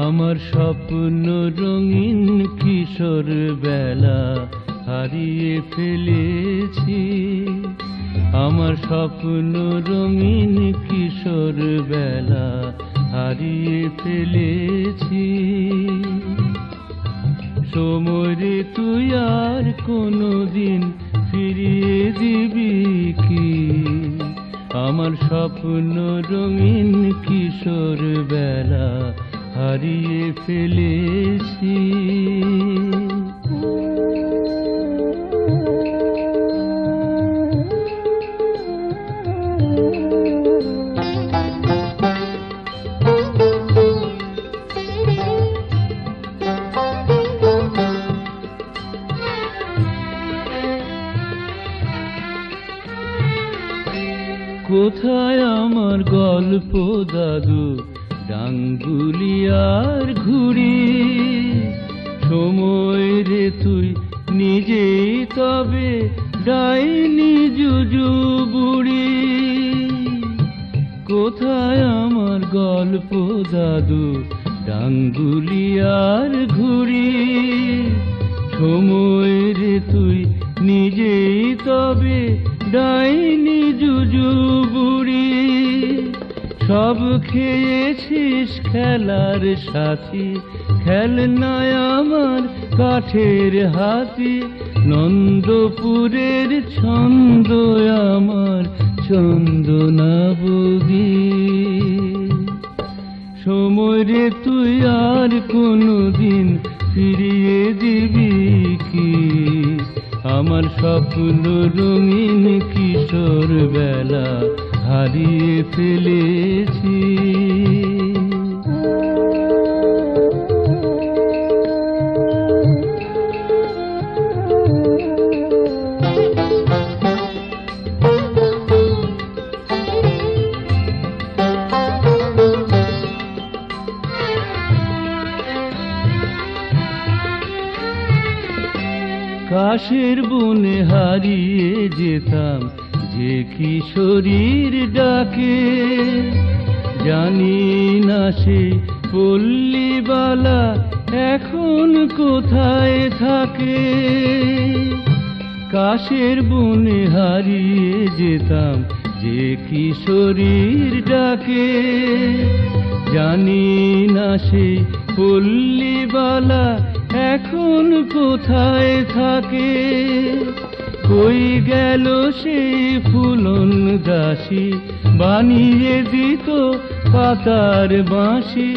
আমার স্বপ্ন রঙিন কিশোর বেলা হারিয়ে ফেলেছি। আমার স্বপ্ন রঙিন কিশোর বেলা হারিয়ে ফেলেছি। সময় তুই আর কোনোদিন ফিরিয়ে দিবি কি? আমার স্বপ্ন রঙিন কিশোর বেলা হারিয়ে ফেলেছি। কোথায় আমার গল্প দাদু, ডাঙ্গুলি আর ঘুড়ি? সময় রে তুই নিজেই তবে ডাইনি জুজু বুড়ি। কোথায় আমার গল্প দাদু, ডাঙ্গুলি আর ঘুড়ি? সময় রে তুই নিজেই তবে ডাইনি জুজু বুড়ি। সব খেয়েছিস খেলার সাথী, খেলনায় আমার কাঠের হাতি। নন্দপুরের ছন্দ আমার চন্দনা বগি। সময় রে তুই আর কোনোদিন ফিরিয়ে দিবি কি? আমার স্বপ্ন রঙিন কিশোর বেলা হারিয়ে ফেলেছি। কাশের বনে হারিয়ে যেতাম যে কিশোরীর ডাকে। জানি না সে পল্লীবালা এখন কোথায় থাকে। কাশের বনে হারিয়ে যেতাম যে কিশোরীর ডাকে। জানি না সে পল্লীবালা এখন কোথায় থাকে। কই গেল সেই ফুলন দাসী, বানিয়ে দিত পাতার বাঁশি।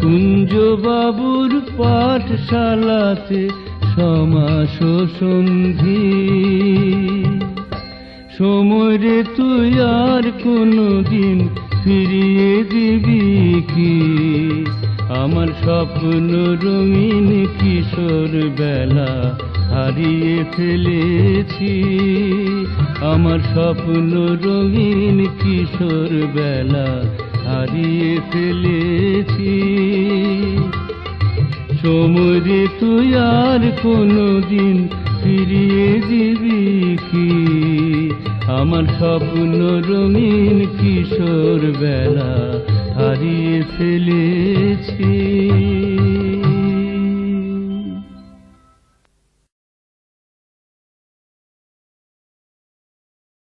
কুঞ্জ বাবুর পাঠশালাতে সমাস সন্ধি। সময় রে তুই আর কোনোদিন ফিরিয়ে দিবি কি? আমার স্বপ্ন রঙিন কিশোর বেলা হারিয়ে ফেলেছি। আমার স্বপ্ন রঙিন কিশোর বেলা হারিয়ে ফেলেছি। সময় রে তুই আর কোনোদিন ফিরিয়ে দিবি কি? আমার স্বপ্ন রঙিন কিশোর বেলা হারিয়ে ফেলেছি।